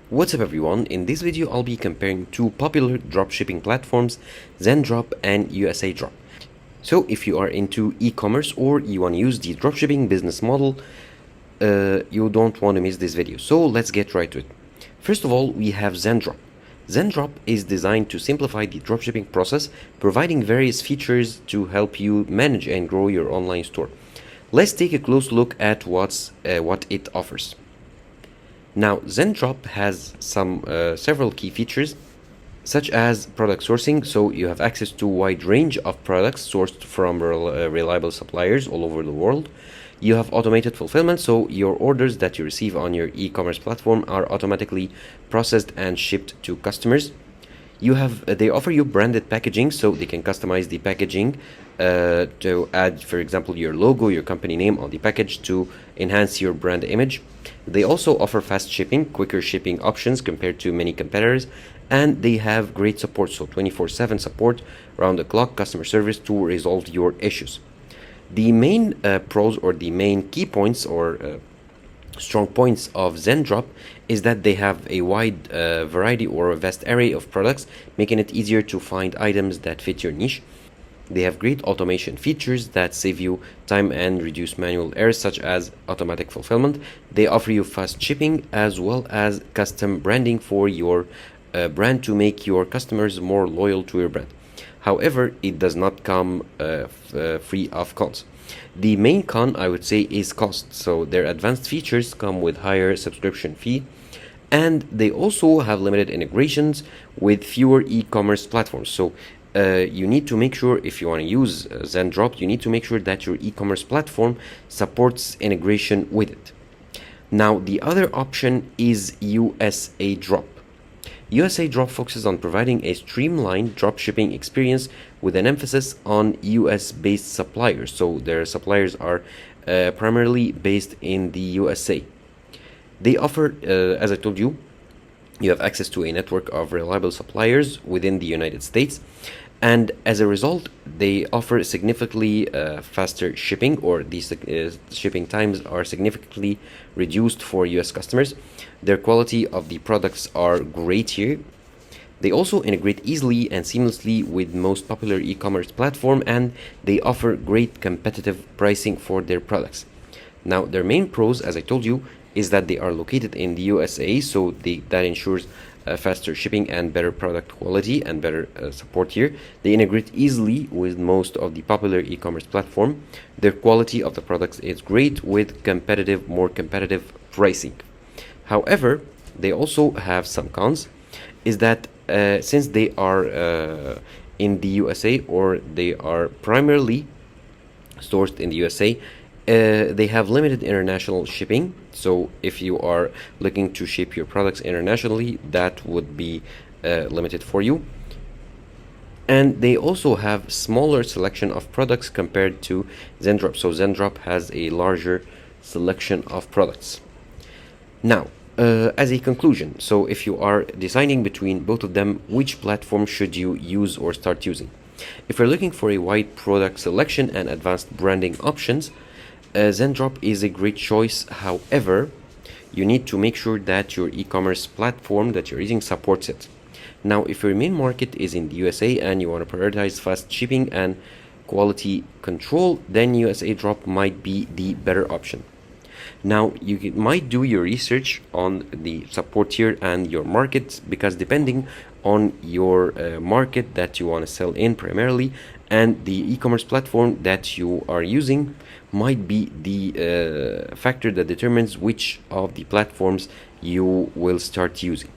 What's up everyone, in this video I'll be comparing two popular dropshipping platforms, Zendrop and Usadrop. So if you are into e-commerce or you want to use the dropshipping business model, you don't want to miss this video. So let's get right to it. First of all, we have Zendrop. Zendrop is designed to simplify the dropshipping process, providing various features to help you manage and grow your online store. Let's take a close look at what it offers. Now, Zendrop has several key features, such as product sourcing, so you have access to a wide range of products sourced from reliable suppliers all over the world. You have automated fulfillment, so your orders that you receive on your e-commerce platform are automatically processed and shipped to customers. They offer you branded packaging, so they can customize the packaging to add, for example, your logo, your company name on the package to enhance your brand image. They also offer fast shipping, quicker shipping options compared to many competitors, and they have great support, so 24/7 support, round-the-clock customer service to resolve your issues. The main pros or the main key points or strong points of Zendrop is that they have a wide variety or a vast array of products, making it easier to find items that fit your niche. They have great automation features that save you time and reduce manual errors, such as automatic fulfillment. They offer you fast shipping as well as custom branding for your brand to make your customers more loyal to your brand. However, it does not come free of cons. The main con, I would say, is cost. So their advanced features come with higher subscription fee, and they also have limited integrations with fewer e-commerce platforms. So you need to make sure, if you want to use Zendrop, you need to make sure that your e-commerce platform supports integration with it. Now, the other option is Usadrop. Usadrop focuses on providing a streamlined dropshipping experience with an emphasis on US-based suppliers. So their suppliers are primarily based in the USA. They offer, as I told you, you have access to a network of reliable suppliers within the United States. And as a result, they offer significantly faster shipping, or these shipping times are significantly reduced for US customers. Their quality of the products are great here. They also integrate easily and seamlessly with most popular e-commerce platform, and they offer great competitive pricing for their products. Now, their main pros, as I told you, is that they are located in the USA, so that ensures faster shipping and better product quality and better support here. They integrate easily with most of the popular e-commerce platform. Their quality of the products is great with more competitive pricing. However, they also have some cons, is that since they are in the USA, or they are primarily sourced in the USA, they have limited international shipping. So if you are looking to ship your products internationally, that would be limited for you. And they also have smaller selection of products compared to Zendrop. So Zendrop has a larger selection of products. Now, as a conclusion, so if you are deciding between both of them, which platform should you use or start using? If you're looking for a wide product selection and advanced branding options, Zendrop is a great choice. However, you need to make sure that your e-commerce platform that you're using supports it. Now, if your main market is in the USA and you want to prioritize fast shipping and quality control, then Usadrop might be the better option. Now, you might do your research on the support tier and your market, because depending on your market that you want to sell in primarily and the e-commerce platform that you are using might be the factor that determines which of the platforms you will start using.